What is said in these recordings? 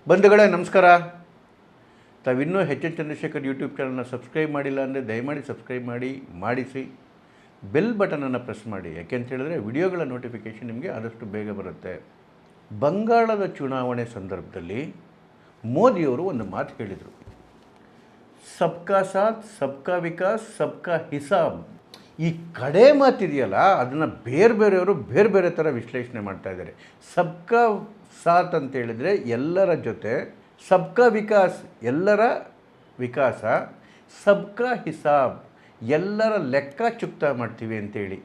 ಬಂಧುಗಳೇ ನಮಸ್ಕಾರ. ತಾವಿನ್ನೂ H N Chandrashekhar YouTube ಚಾನಲ್ನ ಸಬ್ಸ್ಕ್ರೈಬ್ ಮಾಡಿಲ್ಲ ಅಂದರೆ ದಯಮಾಡಿ ಸಬ್ಸ್ಕ್ರೈಬ್ ಮಾಡಿಸಿ ಬೆಲ್ ಬಟನನ್ನು ಪ್ರೆಸ್ ಮಾಡಿ. ಯಾಕೆಂತ ಹೇಳಿದ್ರೆ ವಿಡಿಯೋಗಳ ನೋಟಿಫಿಕೇಷನ್ ನಿಮಗೆ ಆದಷ್ಟು ಬೇಗ ಬರುತ್ತೆ. ಬಂಗಾಳದ ಚುನಾವಣೆ ಸಂದರ್ಭದಲ್ಲಿ ಮೋದಿಯವರು ಒಂದು ಮಾತು ಹೇಳಿದರು, ಸಬ್ಕಾ ಸಾಥ್ ಸಬ್ಕಾ ವಿಕಾಸ್ ಸಬ್ಕಾ ಹಿಸಾಬ್. ಈ ಕಡೆ ಮಾತಿದೆಯಲ್ಲ, ಅದನ್ನು ಬೇರೆಯವರು ಬೇರೆ ಥರ ವಿಶ್ಲೇಷಣೆ ಮಾಡ್ತಾ ಇದ್ದಾರೆ. ಸಬ್ಕಾ ಸಾಥ್ ಅಂತ ಹೇಳಿದರೆ ಎಲ್ಲರ ಜೊತೆ, ಸಬ್ಕಾ ವಿಕಾಸ್ ಎಲ್ಲರ ವಿಕಾಸ, ಸಬ್ಕಾ ಹಿಸಾಬ್ ಎಲ್ಲರ ಲೆಕ್ಕ ಚುಕ್ತಾ ಮಾಡ್ತೀವಿ ಅಂತೇಳಿ.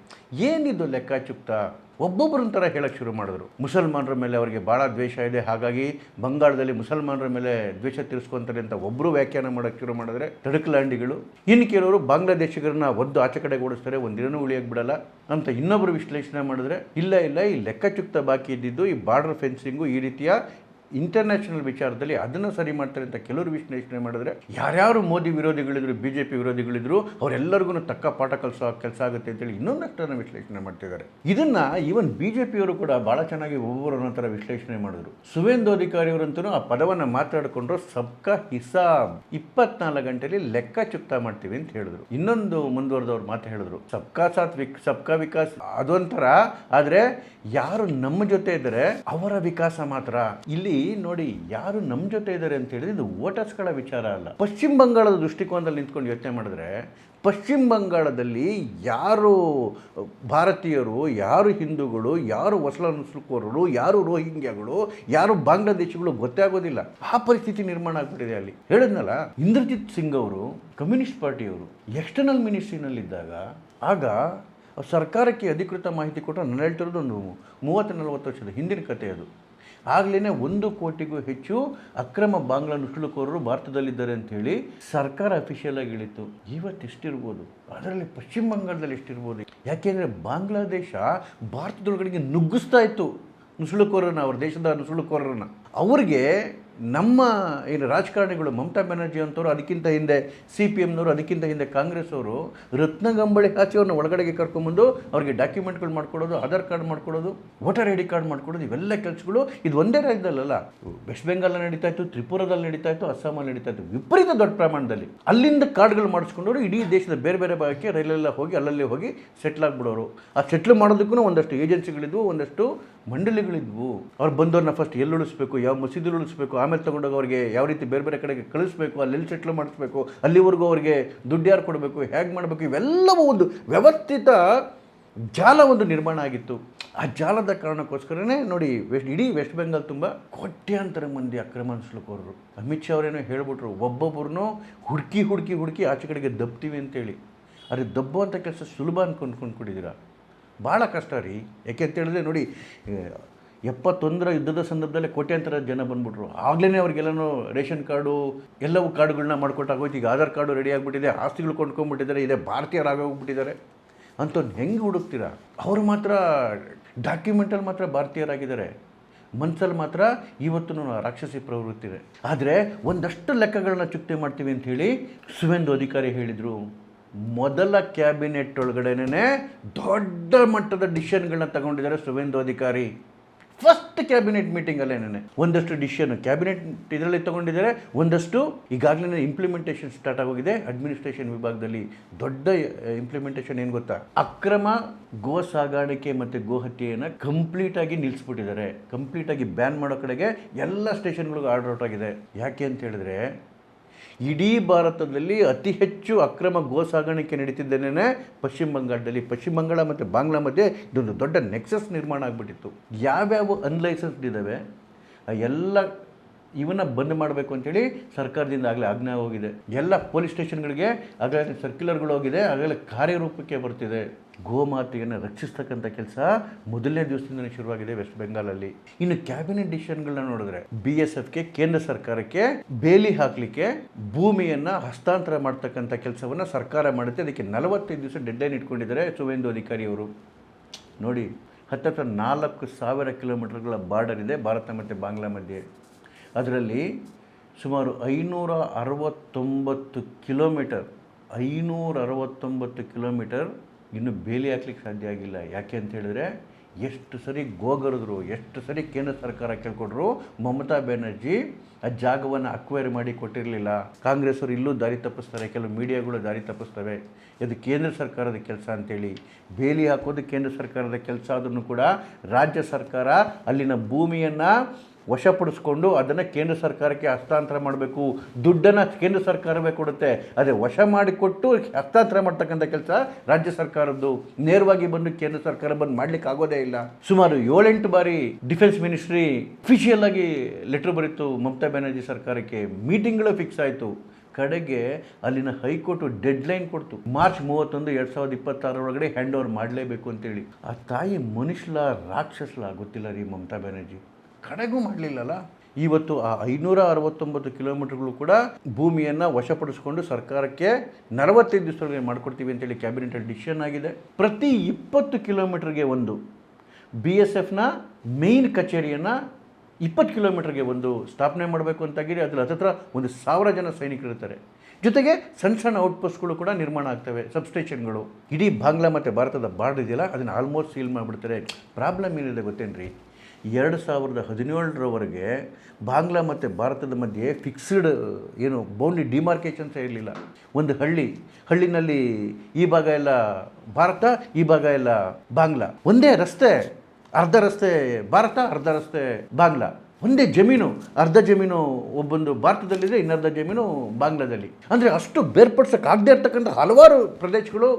ಏನಿದು ಲೆಕ್ಕ ಚುಕ್ತಾ? ಒಬ್ಬೊಬ್ಬರನ್ನ ಥರ ಹೇಳೋಕ್ಕೆ ಶುರು ಮಾಡಿದ್ರು. ಮುಸಲ್ಮಾನರ ಮೇಲೆ ಅವರಿಗೆ ಭಾಳ ದ್ವೇಷ ಇದೆ, ಹಾಗಾಗಿ ಬಂಗಾಳದಲ್ಲಿ ಮುಸಲ್ಮಾನರ ಮೇಲೆ ದ್ವೇಷ ತೀರಿಸ್ಕೊತಾರೆ ಅಂತ ಒಬ್ಬರು ವ್ಯಾಖ್ಯಾನ ಮಾಡೋಕ್ಕೆ ಶುರು ಮಾಡಿದ್ರೆ ತಡಕಲಾಂಡಿಗಳು. ಇನ್ನು ಕೆಲವರು ಬಾಂಗ್ಲಾದೇಶಿಗರನ್ನ ಒದ್ದು ಆಚೆ ಕಡೆ ಓಡಿಸ್ತಾರೆ, ಒಂದಿನೂ ಉಳಿಯೋಕ್ಕೆ ಬಿಡಲ್ಲ ಅಂತ ಇನ್ನೊಬ್ಬರು ವಿಶ್ಲೇಷಣೆ ಮಾಡಿದ್ರೆ, ಇಲ್ಲ ಈ ಲೆಕ್ಕ ಚುಕ್ತ ಬಾಕಿ ಇದ್ದಿದ್ದು ಈ ಬಾರ್ಡರ್ ಫೆನ್ಸಿಂಗು, ಈ ರೀತಿಯ ಇಂಟರ್ನ್ಯಾಷನಲ್ ವಿಚಾರದಲ್ಲಿ ಅದನ್ನು ಸರಿ ಮಾಡ್ತಾರೆ ಅಂತ ಕೆಲವರು ವಿಶ್ಲೇಷಣೆ ಮಾಡಿದ್ರೆ, ಯಾರ್ಯಾರು ಮೋದಿ ವಿರೋಧಿಗಳಿದ್ರು, BJP ವಿರೋಧಿಗಳಿದ್ರು, ಅವರೆಲ್ಲರಿಗೂ ತಕ್ಕ ಪಾಠ ಕೆಲಸ ಆಗುತ್ತೆ ಅಂತೇಳಿ ಇನ್ನೊಂದಷ್ಟನ್ನು ವಿಶ್ಲೇಷಣೆ ಮಾಡ್ತಿದ್ದಾರೆ. ಇದನ್ನು ಈವನ್ BJPಯವರು ಕೂಡ ಭಾಳ ಚೆನ್ನಾಗಿ ಒಬ್ಬೊಬ್ಬರನ್ನ ಥರ ವಿಶ್ಲೇಷಣೆ ಮಾಡಿದ್ರು. ಸುವೇಂದು ಅಧಿಕಾರಿ ಅವರಂತೂ ಆ ಪದವನ್ನು ಮಾತಾಡಿಕೊಂಡ್ರು, ಸಬ್ಕಾ ಹಿಸಾಬ್, 24 ಗಂಟೆಯಲ್ಲಿ ಲೆಕ್ಕ ಚುಕ್ತಾ ಮಾಡ್ತೀವಿ ಅಂತ ಹೇಳಿದ್ರು. ಇನ್ನೊಂದು ಮುಂದುವರೆದವ್ರು ಮಾತು ಹೇಳಿದ್ರು, ಸಬ್ಕಾ ಸಾಥ್ ಸಬ್ಕಾ ವಿಕಾಸ್ ಅದೊಂಥರ, ಆದರೆ ಯಾರು ನಮ್ಮ ಜೊತೆ ಇದ್ದಾರೆ ಅವರ ವಿಕಾಸ ಮಾತ್ರ. ಇಲ್ಲಿ ನೋಡಿ, ಯಾರು ನಮ್ಮ ಜೊತೆ ಇದ್ದಾರೆ ಅಂತ ಹೇಳಿದ್ರೆ ಇದು ವೋಟರ್ಸ್ಗಳ ವಿಚಾರ ಅಲ್ಲ. ಪಶ್ಚಿಮ ಬಂಗಾಳದ ದೃಷ್ಟಿಕೋನದಲ್ಲಿ ನಿಂತ್ಕೊಂಡು ಯೋಚನೆ ಮಾಡಿದ್ರೆ, ಪಶ್ಚಿಮ ಬಂಗಾಳದಲ್ಲಿ ಯಾರು ಭಾರತೀಯರು, ಯಾರು ಹಿಂದೂಗಳು, ಯಾರು ವಸಲ ನುಸುಳುಕೋರರು, ಯಾರು ರೋಹಿಂಗ್ಯಾಗಳು, ಯಾರು ಬಾಂಗ್ಲಾದೇಶಿಗಳು ಗೊತ್ತೇ ಆಗೋದಿಲ್ಲ. ಆ ಪರಿಸ್ಥಿತಿ ನಿರ್ಮಾಣ ಆಗ್ಬಿಟ್ಟಿದೆ ಅಲ್ಲಿ. ಹೇಳಿದ್ನಲ್ಲ, ಇಂದ್ರಜಿತ್ ಸಿಂಗ್ ಅವರು ಕಮ್ಯುನಿಸ್ಟ್ ಪಾರ್ಟಿಯವರು ಎಕ್ಸ್ಟರ್ನಲ್ ಮಿನಿಸ್ಟ್ರಿನಲ್ಲಿದ್ದಾಗ, ಆಗ ಸರ್ಕಾರಕ್ಕೆ ಅಧಿಕೃತ ಮಾಹಿತಿ ಕೊಟ್ಟರೆ, ನಾನು ಹೇಳ್ತಿರೋದು ಒಂದು 30-40 ವರ್ಷದ ಹಿಂದಿನ ಕಥೆ ಅದು. ಆಗಲೇ 1 ಕೋಟಿಗೂ ಹೆಚ್ಚು ಅಕ್ರಮ ಬಾಂಗ್ಲಾ ನುಸುಳುಕೋರರು ಭಾರತದಲ್ಲಿದ್ದಾರೆ ಅಂಥೇಳಿ ಸರ್ಕಾರ ಅಫಿಷಿಯಲ್ ಆಗಿ ಹೇಳಿತ್ತು. ಇವತ್ತು ಎಷ್ಟಿರ್ಬೋದು, ಅದರಲ್ಲಿ ಪಶ್ಚಿಮ ಬಂಗಾಳದಲ್ಲಿ ಎಷ್ಟಿರ್ಬೋದು? ಯಾಕೆಂದರೆ ಬಾಂಗ್ಲಾದೇಶ ಭಾರತದೊಳಗಡೆಗೆ ನುಗ್ಗಿಸ್ತಾ ಇತ್ತು ನುಸುಳುಕೋರನ್ನ, ಅವ್ರ ದೇಶದ ನುಸುಳುಕೋರರನ್ನು. ಅವ್ರಿಗೆ ನಮ್ಮ ಏನು ರಾಜಕಾರಣಿಗಳು, ಮಮತಾ ಬ್ಯಾನರ್ಜಿ ಅಂತವರು, ಅದಕ್ಕಿಂತ ಹಿಂದೆ CPMನವರು, ಅದಕ್ಕಿಂತ ಹಿಂದೆ ಕಾಂಗ್ರೆಸ್ ಅವರು ರತ್ನಗಂಬಳಿ ಹಾಚಿ ಅವ್ರನ್ನ ಒಳಗಡೆಗೆ ಕರ್ಕೊಂಬಂದು ಅವ್ರಿಗೆ ಡಾಕ್ಯುಮೆಂಟ್ಗಳು ಮಾಡ್ಕೊಡೋದು, ಆಧಾರ್ ಕಾರ್ಡ್ ಮಾಡ್ಕೊಡೋದು, ವೋಟರ್ ID ಕಾರ್ಡ್ ಮಾಡ್ಕೊಡೋದು, ಇವೆಲ್ಲ ಕೆಲಸಗಳು ಇದು ಒಂದೇ ರಾಜ್ಯದಲ್ಲ. ವೆಸ್ಟ್ ಬೆಂಗಾಲ್ ನಡೀತಾ ಇತ್ತು, ತ್ರಿಪುರದಲ್ಲಿ ನಡೀತಾ ಇತ್ತು, ಅಸ್ಸಾಮಲ್ಲಿ ನಡೀತಾ ಇತ್ತು, ವಿಪರೀತ ದೊಡ್ಡ ಪ್ರಮಾಣದಲ್ಲಿ. ಅಲ್ಲಿಂದ ಕಾರ್ಡ್ಗಳು ಮಾಡಿಸ್ಕೊಂಡವರು ಇಡೀ ದೇಶದ ಬೇರೆ ಭಾಗಕ್ಕೆ ರೈಲೆಲ್ಲ ಹೋಗಿ ಅಲ್ಲಲ್ಲಿ ಹೋಗಿ ಸೆಟ್ಲ್ ಆಗಿಬಿಡೋರು. ಆ ಸೆಟ್ಲ್ ಮಾಡೋದಕ್ಕೂ ಒಂದಷ್ಟು ಏಜೆನ್ಸಿಗಳಿದ್ವು, ಒಂದಷ್ಟು ಮಂಡಳಿಗಳಿದ್ವು. ಅವ್ರು ಬಂದವ್ರನ್ನ ಫಸ್ಟ್ ಎಲ್ಲಿ ಉಳಿಸ್ಬೇಕು, ಯಾವ ಮಸೀದಿಲಿ ಉಳಿಸ್ಬೇಕು, ಆಮೇಲೆ ತೊಗೊಂಡೋಗಿ ಅವ್ರಿಗೆ ಯಾವ ರೀತಿ ಬೇರೆ ಕಡೆಗೆ ಕಳಿಸ್ಬೇಕು, ಅಲ್ಲೆಲ್ಲಿ ಸೆಟ್ಲ್ ಮಾಡಿಸ್ಬೇಕು, ಅಲ್ಲಿವರೆಗೂ ಅವ್ರಿಗೆ ದುಡ್ಡು ಯಾರು ಕೊಡಬೇಕು, ಹೇಗೆ ಮಾಡಬೇಕು, ಇವೆಲ್ಲವೂ ಒಂದು ವ್ಯವಸ್ಥಿತ ಜಾಲ ಒಂದು ನಿರ್ಮಾಣ ಆಗಿತ್ತು. ಆ ಜಾಲದ ಕಾರಣಕ್ಕೋಸ್ಕರನೇ ನೋಡಿ, ಇಡೀ ವೆಸ್ಟ್ ಬೆಂಗಾಲ್ ತುಂಬ ಕೋಟ್ಯಾಂತರ ಮಂದಿ ಅಕ್ರಮ ನುಸುಳುಕೋರರು. ಅಮಿತ್ ಶಾ ಅವರೇನೋ ಹೇಳ್ಬಿಟ್ರು, ಒಬ್ಬೊಬ್ಬರನ್ನೂ ಹುಡುಕಿ ಆಚೆ ಕಡೆಗೆ ದಬ್ತೀವಿ ಅಂತೇಳಿ. ಆದರೆ ದಬ್ಬುವಂಥ ಕೆಲಸ ಸುಲಭ ಅಂದ್ಕೊಂಡ್ಕೊಂಡಿದ್ದೀರಾ? ಭಾಳ ಕಷ್ಟ ರೀ. ಯಾಕೆ ಅಂತ ಹೇಳಿದ್ರೆ ನೋಡಿ, 71 ಯುದ್ಧದ ಸಂದರ್ಭದಲ್ಲೇ ಕೋಟ್ಯಾಂತರ ಜನ ಬಂದ್ಬಿಟ್ರು. ಆಗಲೇ ಅವ್ರಿಗೆಲ್ಲನೂ ರೇಷನ್ ಕಾರ್ಡು ಎಲ್ಲವೂ ಕಾರ್ಡುಗಳನ್ನ ಮಾಡ್ಕೊಟ್ಟಾಗೋಯ್ತು. ಈಗ ಆಧಾರ್ ಕಾರ್ಡು ರೆಡಿ ಆಗಿಬಿಟ್ಟಿದೆ, ಆಸ್ತಿಗಳು ಕೊಂಡ್ಕೊಂಡ್ಬಿಟ್ಟಿದ್ದಾರೆ, ಇದೇ ಭಾರತೀಯರಾಗೋಗ್ಬಿಟ್ಟಿದ್ದಾರೆ ಅಂತ ಹೆಂಗೆ ಹುಡುಕ್ತೀರಾ? ಅವರು ಮಾತ್ರ ಡಾಕ್ಯುಮೆಂಟಲ್ಲಿ ಮಾತ್ರ ಭಾರತೀಯರಾಗಿದ್ದಾರೆ, ಮನಸ್ಸಲ್ಲಿ ಮಾತ್ರ ಇವತ್ತು ರಾಕ್ಷಸಿ ಪ್ರವೃತ್ತಿ ಇದೆ. ಆದರೆ ಒಂದಷ್ಟು ಲೆಕ್ಕಗಳನ್ನ ಚುಕ್ತೆ ಮಾಡ್ತೀವಿ ಅಂಥೇಳಿ ಸುವೇಂದು ಅಧಿಕಾರಿ ಹೇಳಿದರು. ಮೊದಲ ಕ್ಯಾಬಿನೆಟ್ ಒಳಗಡೆನೇ ದೊಡ್ಡ ಮಟ್ಟದ ಡಿಸಿಷನ್ಗಳನ್ನ ತಗೊಂಡಿದ್ದಾರೆ ಸುವೇಂದು ಅಧಿಕಾರಿ. ಫಸ್ಟ್ ಕ್ಯಾಬಿನೆಟ್ ಮೀಟಿಂಗಲ್ಲೇನೆ ಒಂದಷ್ಟು ಡಿಸಿಷನ್ ಕ್ಯಾಬಿನೆಟ್ ಇದರಲ್ಲಿ ತೊಗೊಂಡಿದ್ದಾರೆ, ಒಂದಷ್ಟು ಈಗಾಗಲೇ ಇಂಪ್ಲಿಮೆಂಟೇಷನ್ ಸ್ಟಾರ್ಟ್ ಆಗೋಗಿದೆ. ಅಡ್ಮಿನಿಸ್ಟ್ರೇಷನ್ ವಿಭಾಗದಲ್ಲಿ ದೊಡ್ಡ ಇಂಪ್ಲಿಮೆಂಟೇಷನ್ ಏನು ಗೊತ್ತಾ? ಅಕ್ರಮ ಗೋ ಸಾಗಾಣಿಕೆ ಮತ್ತು ಗೋಹತ್ಯೆಯನ್ನು ಕಂಪ್ಲೀಟಾಗಿ ನಿಲ್ಲಿಸ್ಬಿಟ್ಟಿದ್ದಾರೆ. ಕಂಪ್ಲೀಟಾಗಿ ಬ್ಯಾನ್ ಮಾಡೋ ಕಡೆಗೆ ಎಲ್ಲ ಸ್ಟೇಷನ್ಗಳಿಗೂ ಆರ್ಡರ್ ಔಟ್ ಆಗಿದೆ. ಯಾಕೆ ಅಂತ ಹೇಳಿದ್ರೆ, ಇಡೀ ಭಾರತದಲ್ಲಿ ಅತಿ ಹೆಚ್ಚು ಅಕ್ರಮ ಗೋ ಸಾಗಾಣಿಕೆ ನಡೀತಿದ್ದೇನೆ ಪಶ್ಚಿಮ ಬಂಗಾಳದಲ್ಲಿ. ಪಶ್ಚಿಮ ಬಂಗಾಳ ಮತ್ತು ಬಾಂಗ್ಲಾ ಮಧ್ಯೆ ಇದೊಂದು ದೊಡ್ಡ ನೆಕ್ಸಸ್ ನಿರ್ಮಾಣ ಆಗಿಬಿಟ್ಟಿತ್ತು. ಯಾವ್ಯಾವ ಅನ್ಲೈಸೆನ್ಸ್ಡ್ ಇದ್ದಾವೆ ಎಲ್ಲ ಇವನ್ನ ಬಂದ್ ಮಾಡಬೇಕು ಅಂತೇಳಿ ಸರ್ಕಾರದಿಂದ ಆಗಲೇ ಆಜ್ಞೆ ಹೋಗಿದೆ. ಎಲ್ಲ ಪೊಲೀಸ್ ಸ್ಟೇಷನ್ಗಳಿಗೆ ಆಗಲೇ ಸರ್ಕ್ಯುಲರ್ಗಳು ಹೋಗಿದೆ, ಆಗಲೇ ಕಾರ್ಯರೂಪಕ್ಕೆ ಬರ್ತಿದೆ. ಗೋಮಾತೆಯನ್ನು ರಕ್ಷಿಸ್ತಕ್ಕಂಥ ಕೆಲಸ ಮೊದಲನೇ ದಿವಸದಿಂದಲೇ ಶುರುವಾಗಿದೆ ವೆಸ್ಟ್ ಬೆಂಗಾಲಲ್ಲಿ. ಇನ್ನು ಕ್ಯಾಬಿನೆಟ್ ಡಿಸಿಷನ್ಗಳನ್ನ ನೋಡಿದ್ರೆ, BSFಗೆ, ಕೇಂದ್ರ ಸರ್ಕಾರಕ್ಕೆ ಬೇಲಿ ಹಾಕಲಿಕ್ಕೆ ಭೂಮಿಯನ್ನು ಹಸ್ತಾಂತರ ಮಾಡ್ತಕ್ಕಂಥ ಕೆಲಸವನ್ನು ಸರ್ಕಾರ ಮಾಡುತ್ತೆ. ಅದಕ್ಕೆ 45 ದಿವಸ ಡೆಡ್ಲೈನ್ ಇಟ್ಕೊಂಡಿದ್ದಾರೆ ಸುವೇಂದು ಅಧಿಕಾರಿ ಅವರು. ನೋಡಿ, ಹತ್ತಿರ 4,000 ಕಿಲೋಮೀಟರ್ಗಳ ಬಾರ್ಡರ್ ಇದೆ ಭಾರತ ಮತ್ತು ಬಾಂಗ್ಲಾ ಮಧ್ಯೆ. ಅದರಲ್ಲಿ ಸುಮಾರು 569 ಕಿಲೋಮೀಟರ್ ಇನ್ನೂ ಬೇಲಿ ಹಾಕ್ಲಿಕ್ಕೆ ಸಾಧ್ಯ ಆಗಿಲ್ಲ. ಯಾಕೆ ಅಂತ ಹೇಳಿದ್ರೆ, ಎಷ್ಟು ಸರಿ ಗೋಗರಿದ್ರು, ಎಷ್ಟು ಸರಿ ಕೇಂದ್ರ ಸರ್ಕಾರ ಕೇಳ್ಕೊಟ್ರು, ಮಮತಾ ಬ್ಯಾನರ್ಜಿ ಆ ಜಾಗವನ್ನು ಅಕ್ವೈರ್ ಮಾಡಿ ಕೊಟ್ಟಿರಲಿಲ್ಲ. ಕಾಂಗ್ರೆಸ್ಸವರು ಇಲ್ಲೂ ದಾರಿ ತಪ್ಪಿಸ್ತಾರೆ, ಕೆಲವು ಮೀಡಿಯಾಗಳು ದಾರಿ ತಪ್ಪಿಸ್ತವೆ. ಇದು ಕೇಂದ್ರ ಸರ್ಕಾರದ ಕೆಲಸ ಅಂತೇಳಿ ಬೇಲಿ ಹಾಕೋದು ಕೇಂದ್ರ ಸರ್ಕಾರದ ಕೆಲಸ ಆದ್ರೂ ಕೂಡ ರಾಜ್ಯ ಸರ್ಕಾರ ಅಲ್ಲಿನ ಭೂಮಿಯನ್ನು ವಶಪಡಿಸ್ಕೊಂಡು ಅದನ್ನು ಕೇಂದ್ರ ಸರ್ಕಾರಕ್ಕೆ ಹಸ್ತಾಂತರ ಮಾಡಬೇಕು. ದುಡ್ಡನ್ನು ಕೇಂದ್ರ ಸರ್ಕಾರವೇ ಕೊಡುತ್ತೆ, ಅದೇ ವಶ ಮಾಡಿಕೊಟ್ಟು ಹಸ್ತಾಂತರ ಮಾಡ್ತಕ್ಕಂಥ ಕೆಲಸ ರಾಜ್ಯ ಸರ್ಕಾರದ್ದು. ನೇರವಾಗಿ ಬಂದು ಕೇಂದ್ರ ಸರ್ಕಾರ ಬಂದು ಮಾಡಲಿಕ್ಕೆ ಆಗೋದೇ ಇಲ್ಲ. ಸುಮಾರು 7-8 ಬಾರಿ ಡಿಫೆನ್ಸ್ ಮಿನಿಸ್ಟ್ರಿ ಅಫಿಷಿಯಲ್ ಆಗಿ ಲೆಟ್ರ್ ಬರೀತು ಮಮತಾ ಬ್ಯಾನರ್ಜಿ ಸರ್ಕಾರಕ್ಕೆ, ಮೀಟಿಂಗ್ಗಳು ಫಿಕ್ಸ್ ಆಯಿತು. ಕಡೆಗೆ ಅಲ್ಲಿನ ಹೈಕೋರ್ಟು ಡೆಡ್ಲೈನ್ ಕೊಡ್ತು, ಮಾರ್ಚ್ 31, 2026 ಒಳಗಡೆ ಹ್ಯಾಂಡ್ ಓವರ್ ಮಾಡಲೇಬೇಕು ಅಂತೇಳಿ. ಆ ತಾಯಿ ಮನುಷ್ಯಲ ರಾಕ್ಷಸಲ ಗೊತ್ತಿಲ್ಲ ರೀ ಮಮತಾ ಬ್ಯಾನರ್ಜಿ, ಕಡೆಗೂ ಮಾಡಲಿಲ್ಲಲ್ಲ. ಇವತ್ತು ಆ 569 ಕಿಲೋಮೀಟರ್ಗಳು ಕೂಡ ಭೂಮಿಯನ್ನು ವಶಪಡಿಸ್ಕೊಂಡು ಸರ್ಕಾರಕ್ಕೆ 45 ದಿವಸದೊಳಗೆ ಮಾಡಿಕೊಡ್ತೀವಿ ಅಂತೇಳಿ ಕ್ಯಾಬಿನೆಟಲ್ಲಿ ಡಿಸಿಷನ್ ಆಗಿದೆ. ಪ್ರತಿ 20 ಕಿಲೋಮೀಟರ್ಗೆ ಒಂದು BSFನ ಮೇಯ್ನ್ ಕಚೇರಿಯನ್ನು 20 ಕಿಲೋಮೀಟರ್ಗೆ ಒಂದು ಸ್ಥಾಪನೆ ಮಾಡಬೇಕು ಅಂತಾಗಿದೆ. ಅದರಲ್ಲಿ ಹತ್ತಿರ 1,000 ಜನ ಸೈನಿಕರಿರ್ತಾರೆ. ಜೊತೆಗೆ ಸಣ್ಣ ಸಣ್ಣ ಔಟ್ಪೋಸ್ಟ್ಗಳು ಕೂಡ ನಿರ್ಮಾಣ ಆಗ್ತವೆ, ಸಬ್ಸ್ಟೇಷನ್ಗಳು. ಇಡೀ ಬಾಂಗ್ಲಾ ಮತ್ತು ಭಾರತದ ಬಾರ್ಡರ್ ಇದೆಯಲ್ಲ, ಅದನ್ನು ಆಲ್ಮೋಸ್ಟ್ ಸೀಲ್ ಮಾಡಿಬಿಡ್ತಾರೆ. ಪ್ರಾಬ್ಲಮ್ ಏನಿದೆ ಗೊತ್ತೇನ್ರಿ, 2017ರವರೆಗೆ ಬಾಂಗ್ಲಾ ಮತ್ತು ಭಾರತದ ಮಧ್ಯೆ ಫಿಕ್ಸ್ಡ್ ಏನು ಬೌಂಡ್ರಿ ಡಿಮಾರ್ಕೇಷನ್ಸೇ ಇರಲಿಲ್ಲ. ಒಂದು ಹಳ್ಳಿನಲ್ಲಿ ಈ ಭಾಗ ಎಲ್ಲ ಭಾರತ, ಈ ಭಾಗ ಎಲ್ಲ ಬಾಂಗ್ಲಾ. ಒಂದೇ ರಸ್ತೆ, ಅರ್ಧ ರಸ್ತೆ ಭಾರತ, ಅರ್ಧ ರಸ್ತೆ ಬಾಂಗ್ಲಾ. ಒಂದೇ ಜಮೀನು, ಅರ್ಧ ಜಮೀನು ಒಬ್ಬೊಂದು ಭಾರತದಲ್ಲಿದೆ, ಇನ್ನರ್ಧ ಜಮೀನು ಬಾಂಗ್ಲಾದಲ್ಲಿ. ಅಂದರೆ ಅಷ್ಟು ಬೇರ್ಪಡಿಸೋಕ್ಕಾಗದೇ ಇರ್ತಕ್ಕಂಥ ಹಲವಾರು ಪ್ರದೇಶಗಳು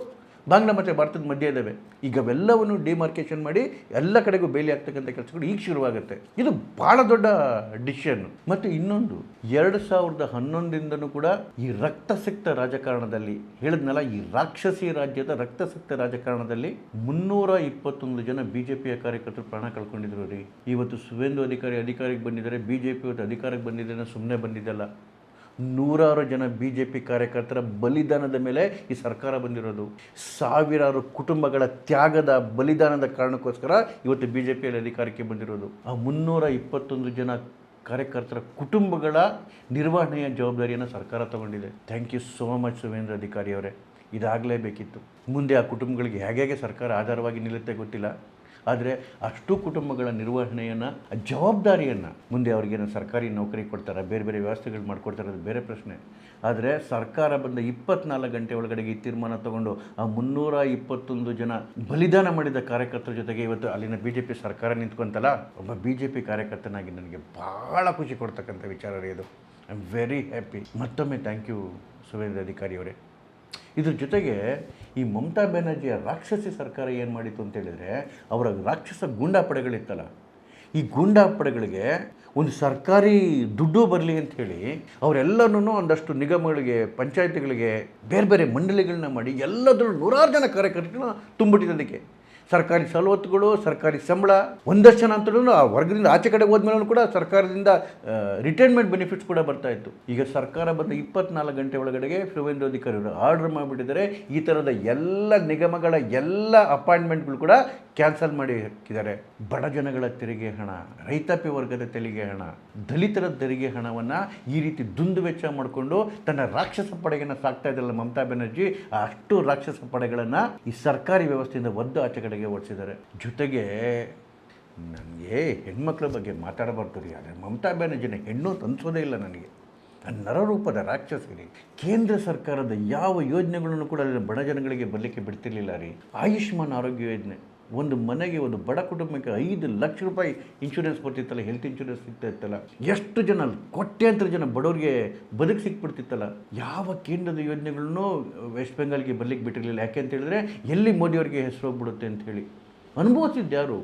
ಬಾಂಗ್ಲಾ ಮತ್ತು ಭಾರತದ ಮಧ್ಯೆ ಇದ್ದಾವೆ. ಈಗ ಅವೆಲ್ಲವನ್ನು ಡಿಮಾರ್ಕೇಷನ್ ಮಾಡಿ ಎಲ್ಲ ಕಡೆಗೂ ಬೇಲಿ ಆಗ್ತಕ್ಕಂಥ ಕೆಲಸಗಳು ಈಗ ಶುರುವಾಗುತ್ತೆ. ಇದು ಭಾಳ ದೊಡ್ಡ ಡಿಸಿಷನ್. ಮತ್ತು ಇನ್ನೊಂದು 2011ರಿಂದನೂ ಕೂಡ ಈ ರಕ್ತಸಿಕ್ತ ರಾಜಕಾರಣದಲ್ಲಿ ಹೇಳಿದ್ನಲ್ಲ, ಈ ರಾಕ್ಷಸಿ ರಾಜ್ಯದ ರಕ್ತಸಿಕ್ತ ರಾಜಕಾರಣದಲ್ಲಿ 321 ಜನ BJPಯ ಕಾರ್ಯಕರ್ತರು ಪ್ರಾಣ ಕಳ್ಕೊಂಡಿದ್ರು ರೀ. ಇವತ್ತು ಸುವೇಂದು ಅಧಿಕಾರಿಗೆ ಬಂದಿದ್ದಾರೆ. BJP ಇವತ್ತು ಅಧಿಕಾರಕ್ಕೆ ಬಂದಿದ್ದೇನೆ ಸುಮ್ಮನೆ ಬಂದಿದ್ದಲ್ಲ. 100 ಜನ BJP ಕಾರ್ಯಕರ್ತರ ಬಲಿದಾನದ ಮೇಲೆ ಈ ಸರ್ಕಾರ ಬಂದಿರೋದು. ಸಾವಿರಾರು ಕುಟುಂಬಗಳ ತ್ಯಾಗದ ಬಲಿದಾನದ ಕಾರಣಕ್ಕೋಸ್ಕರ ಇವತ್ತು BJPಯಲ್ಲಿ ಅಧಿಕಾರಕ್ಕೆ ಬಂದಿರೋದು. ಆ 321 ಜನ ಕಾರ್ಯಕರ್ತರ ಕುಟುಂಬಗಳ ನಿರ್ವಹಣೆಯ ಜವಾಬ್ದಾರಿಯನ್ನು ಸರ್ಕಾರ ತಗೊಂಡಿದೆ. ಥ್ಯಾಂಕ್ ಯು ಸೋ ಮಚ್ ಸುವೇಂದ್ರ ಅಧಿಕಾರಿ ಅವರೇ. ಇದಾಗಲೇಬೇಕಿತ್ತು. ಮುಂದೆ ಆ ಕುಟುಂಬಗಳಿಗೆ ಹೇಗೆ ಸರ್ಕಾರ ಆಧಾರವಾಗಿ ನಿಲ್ಲುತ್ತೆ ಗೊತ್ತಿಲ್ಲ. ಆದರೆ ಅಷ್ಟು ಕುಟುಂಬಗಳ ನಿರ್ವಹಣೆಯನ್ನು, ಜವಾಬ್ದಾರಿಯನ್ನು ಮುಂದೆ ಅವ್ರಿಗೇನು ಸರ್ಕಾರಿ ನೌಕರಿ ಕೊಡ್ತಾರೆ, ಬೇರೆ ಬೇರೆ ವ್ಯವಸ್ಥೆಗಳು ಮಾಡಿಕೊಡ್ತಾರೆ, ಅದು ಬೇರೆ ಪ್ರಶ್ನೆ. ಆದರೆ ಸರ್ಕಾರ ಬಂದ 24 ಗಂಟೆ ಒಳಗಡೆಗೆ ಈ ತೀರ್ಮಾನ ತಗೊಂಡು ಆ 321 ಜನ ಬಲಿದಾನ ಮಾಡಿದ ಕಾರ್ಯಕರ್ತರ ಜೊತೆಗೆ ಇವತ್ತು ಅಲ್ಲಿನ BJP ಸರ್ಕಾರ ನಿಂತ್ಕೊಂತಲ್ಲ, ಒಬ್ಬ BJP ಕಾರ್ಯಕರ್ತನಾಗಿ ನನಗೆ ಭಾಳ ಖುಷಿ ಕೊಡ್ತಕ್ಕಂಥ ವಿಚಾರ ರೀ ಇದು. I am very happy. ಮತ್ತೊಮ್ಮೆ ಥ್ಯಾಂಕ್ ಯು ಸುವೇಂದ್ರ ಅಧಿಕಾರಿ ಅವರೇ. ಇದ್ರ ಜೊತೆಗೆ ಈ ಮಮತಾ ಬ್ಯಾನರ್ಜಿಯ ರಾಕ್ಷಸಿ ಸರ್ಕಾರ ಏನು ಮಾಡಿತು ಅಂತೇಳಿದರೆ, ಅವರ ರಾಕ್ಷಸ ಗೂಂಡಾಪಡೆಗಳಿತ್ತಲ್ಲ, ಈ ಗೂಂಡಾಪಡೆಗಳಿಗೆ ಒಂದು ಸರ್ಕಾರಿ ದುಡ್ಡು ಬರಲಿ ಅಂಥೇಳಿ ಅವರೆಲ್ಲನೂ ಒಂದಷ್ಟು ನಿಗಮಗಳಿಗೆ, ಪಂಚಾಯತಿಗಳಿಗೆ, ಬೇರೆ ಬೇರೆ ಮಂಡಳಿಗಳನ್ನ ಮಾಡಿ ಎಲ್ಲದರಲ್ಲೂ 100 ಜನ ಕಾರ್ಯಕರ್ತರನ್ನ ತುಂಬಿಟ್ಟಿದ್ದಕ್ಕೆ. ಸರ್ಕಾರಿ ಸವಲತ್ತುಗಳು, ಸರ್ಕಾರಿ ಸಂಬಳ, ಒಂದಷ್ಟು ಜನ ಅಂತಲೂ ಆ ವರ್ಗದಿಂದ ಆಚೆ ಕಡೆ ಹೋದ್ಮೇಲೂ ಕೂಡ ಸರ್ಕಾರದಿಂದ ರಿಟೈರ್ಮೆಂಟ್ ಬೆನಿಫಿಟ್ಸ್ ಕೂಡ ಬರ್ತಾಯಿತ್ತು. ಈಗ ಸರ್ಕಾರ ಬಂದ 24 ಗಂಟೆ ಒಳಗಡೆಗೆ ಸುವೇಂದ್ರ ಅಧಿಕಾರಿ ಅವರು ಆರ್ಡರ್ ಮಾಡಿಬಿಟ್ಟಿದ್ದಾರೆ. ಈ ಥರದ ಎಲ್ಲ ನಿಗಮಗಳ ಎಲ್ಲ ಅಪಾಯಿಂಟ್ಮೆಂಟ್ಗಳು ಕೂಡ ಕ್ಯಾನ್ಸಲ್ ಮಾಡಿ ಹಾಕಿದ್ದಾರೆ. ಬಡ ಜನಗಳ ತೆರಿಗೆ ಹಣ, ರೈತಾಪಿ ವರ್ಗದ ತೆರಿಗೆ ಹಣ, ದಲಿತರ ತೆರಿಗೆ ಹಣವನ್ನು ಈ ರೀತಿ ದುಂದು ವೆಚ್ಚ ಮಾಡಿಕೊಂಡು ತನ್ನ ರಾಕ್ಷಸ ಪಡೆಯನ್ನು ಸಾಕ್ತಾ ಇದ್ದಲ್ಲ ಮಮತಾ ಬ್ಯಾನರ್ಜಿ, ಅಷ್ಟು ರಾಕ್ಷಸ ಪಡೆಗಳನ್ನು ಈ ಸರ್ಕಾರಿ ವ್ಯವಸ್ಥೆಯಿಂದ ಒದ್ದು ಆಚೆ ಕಡೆಗೆ ಓಡಿಸಿದ್ದಾರೆ. ಜೊತೆಗೆ ನನಗೆ ಹೆಣ್ಮಕ್ಳ ಬಗ್ಗೆ ಮಾತಾಡಬಾರ್ದು ರೀ, ಆದರೆ ಮಮತಾ ಬ್ಯಾನರ್ಜಿನ ಹೆಣ್ಣು ಅನ್ಸೋದೇ ಇಲ್ಲ ನನಗೆ. ನರರೂಪದ ರಾಕ್ಷಸರಿ. ಕೇಂದ್ರ ಸರ್ಕಾರದ ಯಾವ ಯೋಜನೆಗಳನ್ನು ಕೂಡ ಬಡ ಜನಗಳಿಗೆ ಬರಲಿಕ್ಕೆ ಬಿಡ್ತಿರ್ಲಿಲ್ಲ ರೀ. ಆಯುಷ್ಮಾನ್ ಆರೋಗ್ಯ ಯೋಜನೆ, ಒಂದು ಮನೆಗೆ, ಒಂದು ಬಡ ಕುಟುಂಬಕ್ಕೆ 5 ಲಕ್ಷ ರೂಪಾಯಿ ಇನ್ಶೂರೆನ್ಸ್ ಬರ್ತಿತ್ತಲ್ಲ, ಹೆಲ್ತ್ ಇನ್ಶೂರೆನ್ಸ್ ಸಿಗ್ತಾ ಇತ್ತಲ್ಲ. ಎಷ್ಟು ಜನ, ಕೋಟ್ಯಾಂತರ ಜನ ಬಡವರಿಗೆ ಬದುಕು ಸಿಕ್ಬಿಡ್ತಿತ್ತಲ್ಲ. ಯಾವ ಕೇಂದ್ರದ ಯೋಜನೆಗಳನ್ನು ವೆಸ್ಟ್ ಬೆಂಗಾಲ್ಗೆ ಬರಲಿಕ್ಕೆ ಬಿಟ್ಟಿರಲಿಲ್ಲ. ಯಾಕೆ ಅಂತ ಹೇಳಿದ್ರೆ ಎಲ್ಲಿ ಮೋದಿಯವರಿಗೆ ಹೆಸರು ಹೋಗ್ಬಿಡುತ್ತೆ ಅಂಥೇಳಿ ಅನುಭವಿಸಿದ್ದು ಯಾರು?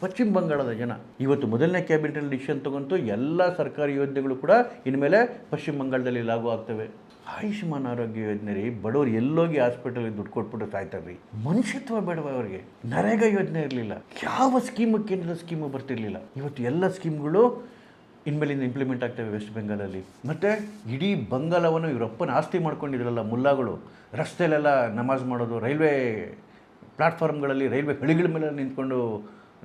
ಪಶ್ಚಿಮ ಬಂಗಾಳದ ಜನ. ಇವತ್ತು ಮೊದಲನೇ ಕ್ಯಾಬಿನೆಟಲ್ಲಿ ಡಿಸಿಷನ್ ತಗೊಂತು ಎಲ್ಲ ಸರ್ಕಾರಿ ಯೋಜನೆಗಳು ಕೂಡ ಇನ್ಮೇಲೆ ಪಶ್ಚಿಮ ಬಂಗಾಳದಲ್ಲಿ ಲಾಗು ಆಗ್ತವೆ. ಆಯುಷ್ಮಾನ್ ಆರೋಗ್ಯ ಯೋಜನೆ ರೀ, ಬಡವರು ಎಲ್ಲೋಗಿ ಹಾಸ್ಪಿಟಲ್ಗೆ ದುಡ್ಡು ಕೊಟ್ಬಿಟ್ಟು ಸಾಯ್ತಾರೆ ರೀ. ಮನುಷ್ಯತ್ವ ಬೇಡವ ಅವರಿಗೆ. ನರೇಗಾ ಯೋಜನೆ ಇರಲಿಲ್ಲ, ಯಾವ ಸ್ಕೀಮು ಕೇಂದ್ರದ ಸ್ಕೀಮು ಬರ್ತಿರಲಿಲ್ಲ. ಇವತ್ತು ಎಲ್ಲ ಸ್ಕೀಮ್ಗಳು ಇನ್ಮೇಲಿಂದ ಇಂಪ್ಲಿಮೆಂಟ್ ಆಗ್ತವೆ ವೆಸ್ಟ್ ಬೆಂಗಾಲಲ್ಲಿ. ಮತ್ತು ಇಡೀ ಬಂಗಾಲವನ್ನು ಇವರಪ್ಪನ ಆಸ್ತಿ ಮಾಡ್ಕೊಂಡಿದ್ರಲ್ಲ ಮುಲ್ಲಾಗಳು, ರಸ್ತೆಯಲ್ಲೆಲ್ಲ ನಮಾಜ್ ಮಾಡೋದು, ರೈಲ್ವೆ ಪ್ಲಾಟ್ಫಾರ್ಮ್ಗಳಲ್ಲಿ, ರೈಲ್ವೆ ಹಳಿಗಳ ಮೇಲೆ ನಿಂತ್ಕೊಂಡು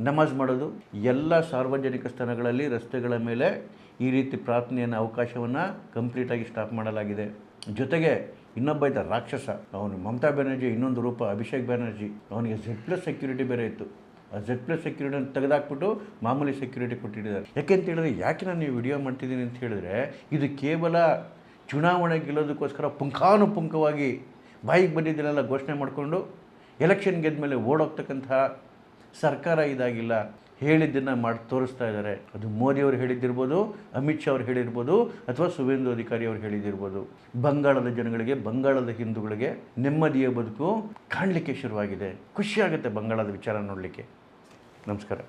ನಮಾಜ್ ಮಾಡೋದು, ಎಲ್ಲ ಸಾರ್ವಜನಿಕ ಸ್ಥಳಗಳಲ್ಲಿ, ರಸ್ತೆಗಳ ಮೇಲೆ ಈ ರೀತಿ ಪ್ರಾರ್ಥನೆಯನ್ನು ಅವಕಾಶವನ್ನು ಕಂಪ್ಲೀಟಾಗಿ ಸ್ಟಾಪ್ ಮಾಡಲಾಗಿದೆ. ಜೊತೆಗೆ ಇನ್ನೊಬ್ಬ ಇದ್ದ ರಾಕ್ಷಸ, ಅವನು ಮಮತಾ ಬ್ಯಾನರ್ಜಿ ಇನ್ನೊಂದು ರೂಪ ಅಭಿಷೇಕ್ ಬ್ಯಾನರ್ಜಿ, ಅವನಿಗೆ Z+ ಸೆಕ್ಯೂರಿಟಿ ಬೇರೆ ಇತ್ತು. Z+ ಸೆಕ್ಯೂರಿಟಿ ಅಂತ ತೆಗೆದಾಕ್ಬಿಟ್ಟು ಮಾಮೂಲಿ ಸೆಕ್ಯೂರಿಟಿ ಕೊಟ್ಟಿದ್ದಾರೆ. ಯಾಕೆ ಅಂತ ಹೇಳಿದ್ರೆ, ಯಾಕೆ ನಾನು ಈ ವಿಡಿಯೋ ಮಾಡ್ತಿದ್ದೀನಿ ಅಂತ ಹೇಳಿದ್ರೆ, ಇದು ಕೇವಲ ಚುನಾವಣೆ ಗೆಲ್ಲೋದಕ್ಕೋಸ್ಕರ ಪುಂಖಾನುಪುಂಖವಾಗಿ ಬಾಯಿಗೆ ಬಂದಿದ್ದನ್ನೆಲ್ಲ ಘೋಷಣೆ ಮಾಡಿಕೊಂಡು ಎಲೆಕ್ಷನ್ ಗೆದ್ದ ಮೇಲೆ ಓಡೋಗ್ತಕ್ಕಂತಹ ಸರ್ಕಾರ ಇದಾಗಿಲ್ಲ. ಹೇಳಿದ್ದನ್ನು ಮಾಡಿ ತೋರಿಸ್ತಾ ಇದ್ದಾರೆ. ಅದು ಮೋದಿಯವರು ಹೇಳಿದ್ದಿರ್ಬೋದು, ಅಮಿತ್ ಶಾ ಅವರು ಹೇಳಿರ್ಬೋದು, ಅಥವಾ ಸುವೇಂದು ಅಧಿಕಾರಿ ಅವರು ಹೇಳಿದ್ದಿರ್ಬೋದು. ಬಂಗಾಳದ ಜನಗಳಿಗೆ, ಬಂಗಾಳದ ಹಿಂದೂಗಳಿಗೆ ನೆಮ್ಮದಿಯ ಬದುಕು ಕಾಣಲಿಕ್ಕೆ ಶುರುವಾಗಿದೆ. ಖುಷಿಯಾಗುತ್ತೆ ಬಂಗಾಳದ ವಿಚಾರ ನೋಡಲಿಕ್ಕೆ. ನಮಸ್ಕಾರ.